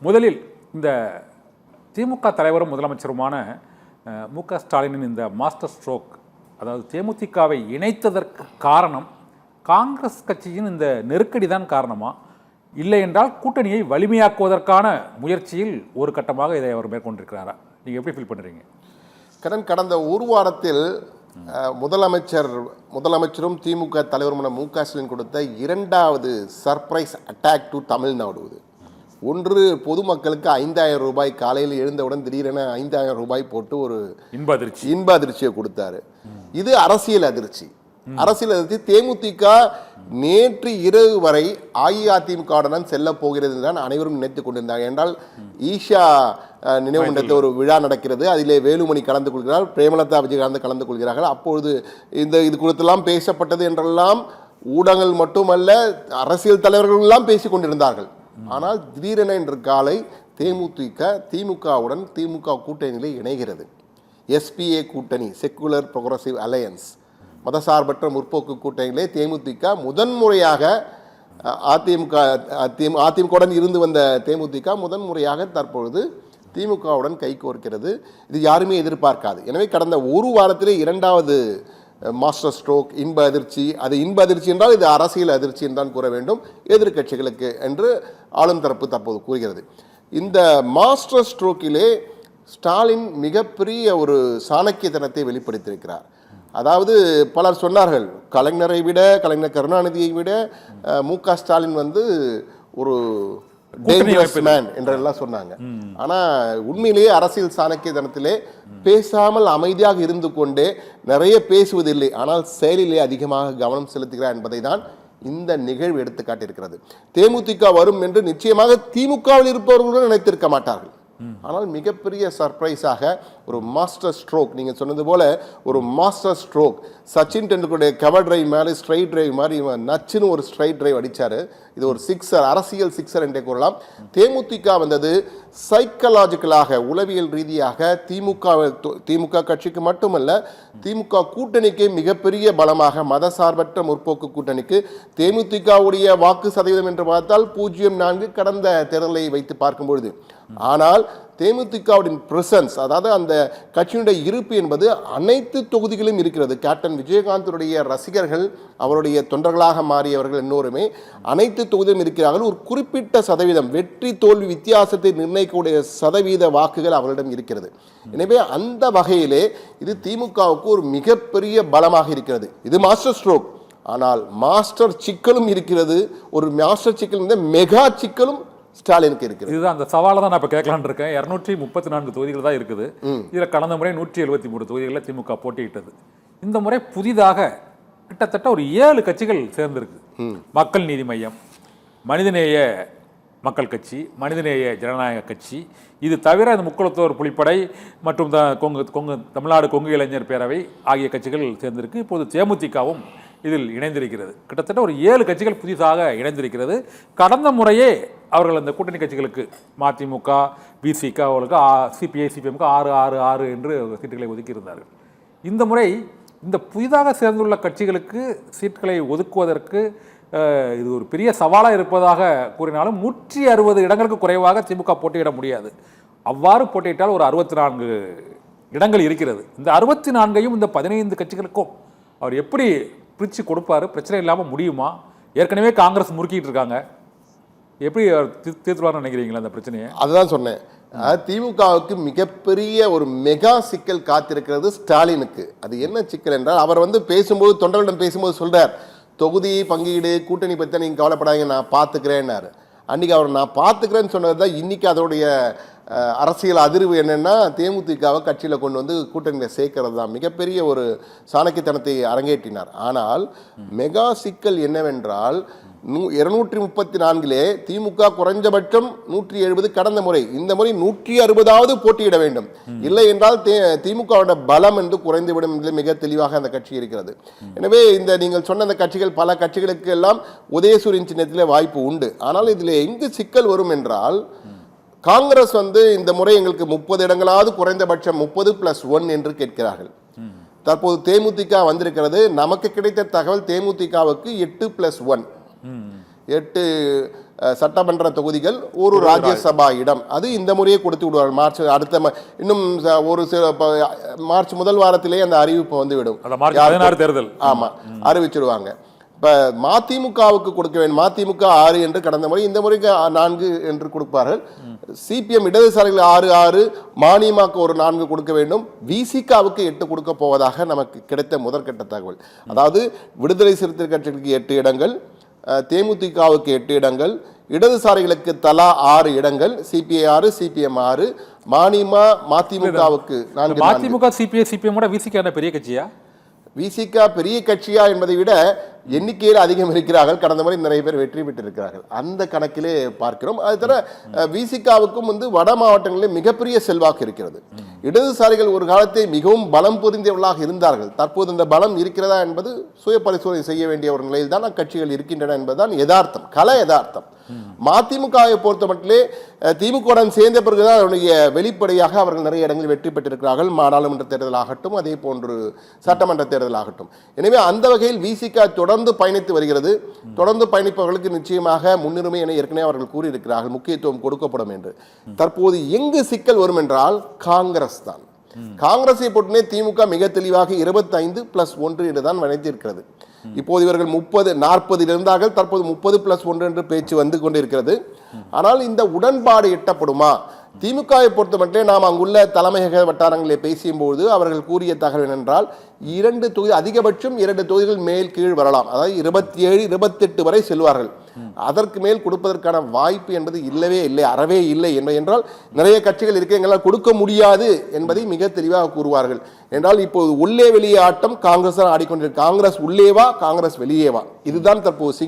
முதலில் இந்த திமுக தலைவரும் முதலமைச்சருமான மு.க. ஸ்டாலினின் இந்த மாஸ்டர் ஸ்ட்ரோக், அதாவது தேமுதிகவை இணைத்ததற்கு காரணம் காங்கிரஸ் கட்சியின் இந்த நெருக்கடி தான் காரணமா, இல்லை என்றால் கூட்டணியை வலிமையாக்குவதற்கான முயற்சியில் ஒரு கட்டமாக இதை அவர் மேற்கொண்டிருக்கிறாரா? நீங்கள் எப்படி ஃபீல் பண்ணுறீங்க? கடந்த ஒரு வாரத்தில் முதலமைச்சரும் திமுக தலைவருமான மு.க. ஸ்டாலின் கொடுத்த இரண்டாவது சர்ப்ரைஸ் அட்டாக் டு தமிழ்நாடு. ஒன்று, பொதுமக்களுக்கு 5000 ரூபாய் காலையில் எழுந்தவுடன் திடீரென 5000 ரூபாய் போட்டு ஒரு இன்ப அதிர்ச்சியை கொடுத்தாரு. இது அரசியல் அதிர்ச்சி. தேமுதிக நேற்று இரவு வரை அஇஅதிமுகவுடன் செல்ல போகிறது தான் அனைவரும் நினைத்துக் கொண்டிருந்தாங்க. என்றால் ஈஷா நினைவு மன்றத்தில் ஒரு விழா நடக்கிறது, அதிலே வேலுமணி கலந்து கொள்கிறார், பிரேமலதா விஜயகாந்த் கலந்து கொள்கிறார்கள். அப்பொழுது இது குறித்தெல்லாம் பேசப்பட்டது என்றெல்லாம் ஊடகங்கள் மட்டுமல்ல, அரசியல் தலைவர்கள் எல்லாம் பேசிக் கொண்டிருந்தார்கள். ஆனால் திடீரென இன்று காலை திமுகவுடன் திமுக கூட்டணியிலே இணைகிறது. SPA கூட்டணி, செக்குலர் ப்ரோக்ரசிவ் அலையன்ஸ், மதசார்பற்ற முற்போக்கு கூட்டணியிலே தேமுதிக முதன்முறையாக அதிமுகவுடன் இருந்து வந்த தேமுதிக முதன்முறையாக தற்பொழுது திமுகவுடன் கைகோர்க்கிறது. இது யாருமே எதிர்பார்க்காது. எனவே கடந்த ஒரு வாரத்திலே இரண்டாவது மாஸ்டர் ஸ்ட்ரோக், இன்ப அதிர்ச்சி. அது இன்ப அதிர்ச்சி என்றால் இது அரசியல் அதிர்ச்சி என்றான் கூற வேண்டும், எதிர்கட்சிகளுக்கு என்று ஆளும் தரப்பு தற்போது கூறுகிறது. இந்த மாஸ்டர் ஸ்ட்ரோக்கிலே ஸ்டாலின் மிகப்பெரிய ஒரு சாணக்கியத்தனத்தை வெளிப்படுத்தியிருக்கிறார். அதாவது பலர் சொன்னார்கள், கலைஞர் கருணாநிதியை விட மு.க. ஸ்டாலின் ஒரு டேஞ்சரஸ் மேன் என்றெல்லாம் சொன்னாங்க. ஆனா உண்மையிலேயே அரசியல் சாணக்கியத்தனத்திலே பேசாமல் அமைதியாக இருந்து கொண்டே நிறைய பேசுவதில்லை, ஆனால் செயலிலே அதிகமாக கவனம் செலுத்துகிறார் என்பதை தான் இந்த நிகழ்வு எடுத்து காட்டியிருக்கிறது. தேமுதிக வரும் என்று நிச்சயமாக திமுகவில் இருப்பவர்களுடன் நினைத்திருக்க மாட்டார்கள். ஆனால் மிகப்பெரிய சர்ப்ரைஸாக ஒரு மாஸ்டர் ஸ்ட்ரோக், நீங்கள் சொன்னது போல ஒரு மாஸ்டர் ஸ்ட்ரோக். சச்சின் டெண்டுல்கருடைய கவர் டிரைவ் மேலே ஸ்ட்ரைட் டிரைவ் மாதிரி நச்சுன்னு ஒரு ஸ்ட்ரைட் டிரைவ் அடித்தார். இது ஒரு சிக்ஸர், அரசியல் சிக்ஸர் என்றே கூறலாம். தேமுதிக வந்தது சைக்கலாஜிக்கலாக, உளவியல் ரீதியாக திமுக கட்சிக்கு மட்டுமல்ல, திமுக கூட்டணிக்கு மிகப்பெரிய பலமாக, மதசார்பற்ற முற்போக்கு கூட்டணிக்கு தேமுதிகவுடைய வாக்கு சதவீதம் என்று பார்த்தால் 0.4 கடந்த தேர்தலை வைத்து பார்க்கும்பொழுது. ஆனால் தேமுதிகவுடைய பிரசன்ஸ், அதாவது அந்த கட்சியினுடைய இருப்பு என்பது அனைத்து தொகுதிகளிலும் இருக்கிறது. கேப்டன் விஜயகாந்தனுடைய ரசிகர்கள், அவருடைய தொண்டர்களாக மாறியவர்கள் எல்லோருமே அனைத்து தொகுதியிலும் இருக்கிறார்கள். ஒரு குறிப்பிட்ட சதவீதம், வெற்றி தோல்வி வித்தியாசத்தை நிர்ணயிக்கக்கூடிய சதவீத வாக்குகள் அவர்களிடம் இருக்கிறது. எனவே அந்த வகையிலே இது திமுகவுக்கு ஒரு மிகப்பெரிய பலமாக இருக்கிறது. இது மாஸ்டர் ஸ்ட்ரோக். ஆனால் மாஸ்டர் சிக்கலும் இருக்கிறது. ஒரு மாஸ்டர் சிக்கல், மெகா சிக்கலும் ஸ்டாலினுக்கு இருக்குது. இதுதான் அந்த சவாலை தான் நான் இப்போ கேட்கலான்னு இருக்கேன். 234 தொகுதிகள் தான் இருக்குது. இதில் கடந்த முறை 173 தொகுதிகளில் திமுக போட்டியிட்டது. இந்த முறை புதிதாக கிட்டத்தட்ட ஒரு 7 கட்சிகள் சேர்ந்திருக்கு. மக்கள் நீதி மையம், மனிதநேய மக்கள் கட்சி, மனிதநேய ஜனநாயக கட்சி, இது தவிர இந்த முக்குளத்தோர் புலிப்படை மற்றும் தமிழ்நாடு கொங்கு இளைஞர் பேரவை ஆகிய கட்சிகள் சேர்ந்திருக்கு. இப்போது தேமுதிகவும் இதில் இணைந்திருக்கிறது. கிட்டத்தட்ட ஒரு 7 கட்சிகள் புதிதாக இணைந்திருக்கிறது. கடந்த முறையே அவர்கள் அந்த கூட்டணி கட்சிகளுக்கு மதிமுக, BCK, அவர்களுக்கு CPI, CPMக்கு 6 என்று சீட்டுகளை ஒதுக்கியிருந்தார்கள். இந்த முறை இந்த புதிதாக சேர்ந்துள்ள கட்சிகளுக்கு சீட்களை ஒதுக்குவதற்கு இது ஒரு பெரிய சவாலாக இருப்பதாக கூறினாலும் 160 இடங்களுக்கு குறைவாக திமுக போட்டியிட முடியாது. அவ்வாறு போட்டியிட்டால் ஒரு 64 இடங்கள் இருக்கிறது. இந்த 64ஐயும் இந்த 15 கட்சிகளுக்கும் அவர் எப்படி பிரித்து கொடுப்பாரு? பிரச்சனை இல்லாமல் முடியுமா? ஏற்கனவே காங்கிரஸ் முறுக்கிட்டு இருக்காங்க, எப்படி தீர்த்துவார்னு நினைக்கிறீங்களா அந்த பிரச்சனையை? அதுதான் சொன்னேன். திமுகவுக்கு மிகப்பெரிய ஒரு மெகா சிக்கல் காத்திருக்கிறது ஸ்டாலினுக்கு. அது என்ன சிக்கல் என்றால், அவர் பேசும்போது, தொண்டர்களிடம் பேசும்போது சொல்றார், தொகுதி பங்கீடு கூட்டணி பற்றி நீங்கள் கவலைப்படாதீங்க, நான் பார்த்துக்கிறேன்னாரு. அன்றைக்கி அவர் நான் பார்த்துக்கிறேன்னு சொன்னது தான் இன்றைக்கி அதோடைய அரசியல் அதிர்வு என்னென்னா, தேமுதிகவை கட்சியில் கொண்டு கூட்டணியில் சேர்க்கறது தான் மிகப்பெரிய ஒரு சாணக்கியத்தனத்தை அரங்கேற்றினார். ஆனால் மெகா சிக்கல் என்னவென்றால், 234 திமுக குறைஞ்சபட்சம் 170 கடந்த முறை, இந்த முறை 160வது போட்டியிட வேண்டும். இல்லை என்றால் திமுகவோட பலம் என்று குறைந்துவிடும் என்று மிக தெளிவாக அந்த கட்சி இருக்கிறது. எனவே இந்த நீங்கள் சொன்ன அந்த கட்சிகள், பல கட்சிகளுக்கு எல்லாம் உதயசூரியன் சின்னத்திலே வாய்ப்பு உண்டு. ஆனால் இதில் எங்கு சிக்கல் வரும் என்றால், காங்கிரஸ் இந்த முறை எங்களுக்கு 30 இடங்களாவது குறைந்தபட்சம் 30+1 என்று கேட்கிறார்கள். தற்போது தேமுதிக வந்திருக்கிறது. நமக்கு கிடைத்த தகவல் தேமுதிகவுக்கு 8+1, 8 சட்டமன்ற தொகுதிகள், ஒரு ராஜ்யசபா இடம். அது இந்த முறையே கொடுத்து விடுவார்கள். மார்ச் அடுத்த இன்னும் ஒரு மார்ச் முதல் வாரத்திலே அந்த அறிவிப்பு வந்துவிடும். தேர்தல் ஆமா அறிவிச்சிடுவாங்க. இப்ப மதிமுகவுக்கு கொடுக்க வேண்டும். மதிமுக 6 என்று கடந்த முறை, இந்த முறைக்கு 4 என்று கொடுப்பார்கள். சிபிஎம் இடதுசாரிகள் 6, மதிமுக ஒரு 4 கொடுக்க வேண்டும். விசிகாவுக்கு 8 கொடுக்க போவதாக நமக்கு கிடைத்த முதற்கட்ட தகவல். அதாவது விடுதலை சிறுத்தைகள் கட்சிக்கு 8 இடங்கள், தேமுதிகவுக்கு 8 இடங்கள், இடதுசாரிகளுக்கு தலா 6 இடங்கள், சிபிஐ 6, சிபிஎம் 6, மதிமுகவுக்கு 4. மதிமுக சிபிஐ சிபிஎம் விசிக பெரிய கட்சியா? விசிகா பெரிய கட்சியா என்பதை விட எண்ணிக்கையில் அதிகம் இருக்கிறார்கள். கடந்த முறை நிறைய பேர் வெற்றி பெற்றிருக்கிறார்கள். அந்த கணக்கிலே பார்க்கிறோம். அது தவிர விசிகாவுக்கும் வட மாவட்டங்களில் மிகப்பெரிய செல்வாக்கு இருக்கிறது. இடதுசாரிகள் ஒரு காலத்தை மிகவும் பலம் பொருந்தியவர்களாக இருந்தார்கள். தற்போது இந்த பலம் இருக்கிறதா என்பது சுய பரிசோதனை செய்ய வேண்டிய ஒரு நிலையில் தான் அக்கட்சிகள் இருக்கின்றன என்பதுதான் யதார்த்தம், கல யதார்த்தம். மதிமுகவை பொறுத்த மட்டிலே திமுகவுடன் சேர்ந்த பிறகுதான் அவருடைய வெளிப்படையாக அவர்கள் நிறைய இடங்களில் வெற்றி பெற்றிருக்கிறார்கள். நாடாளுமன்ற தேர்தல் ஆகட்டும், அதே போன்று சட்டமன்ற தேர்தல் ஆகட்டும். எனவே அந்த வகையில் விசிக தொடர்ந்து பயணித்து வருகிறது. தொடர்ந்து பயணிப்பவர்களுக்கு நிச்சயமாக முன்னுரிமை என ஏற்கனவே அவர்கள் கூறியிருக்கிறார்கள், முக்கியத்துவம் கொடுக்கப்படும் என்று. தற்போது எங்கு சிக்கல் வரும் என்றால் காங்கிரஸ் தான். காங்கிரஸை பொறுத்தே திமுக மிக தெளிவாக 25+1 என்றுதான் நினைத்திருக்கிறது. இப்போது இவர்கள் 30-40 இருந்தார்கள். தற்போது 30+1 என்று பேச்சு வந்து கொண்டிருக்கிறது. ஆனால் இந்த உடன்பாடு எட்டப்படுமா? திமுகவை பொறுத்த மட்டும் நாம் அங்குள்ள தலைமையக வட்டாரங்களில் பேசியும்போது அவர்கள் கூறிய தகவல் என்றால் 2 தொகுதி, அதிகபட்சம் 2 தொகுதிகள் மேல் கீழ் வரலாம். அதாவது 27-28 வரை செல்வார்கள். அதற்கு மேல் கொடுப்பதற்கான வாய்ப்பு என்பது இல்லவே இல்லை, அறவே இல்லை. என்றால் நிறைய கட்சிகள் இருக்க எங்களால் கொடுக்க முடியாது என்பதை மிக தெளிவாக கூறுவார்கள். என்றால் இப்போது உள்ளே வெளியே ஆட்டம் காங்கிரஸ் ஆடிக்கொண்டிருக்க. காங்கிரஸ் உள்ளேவா, காங்கிரஸ் வெளியேவா, இதுதான் தற்போது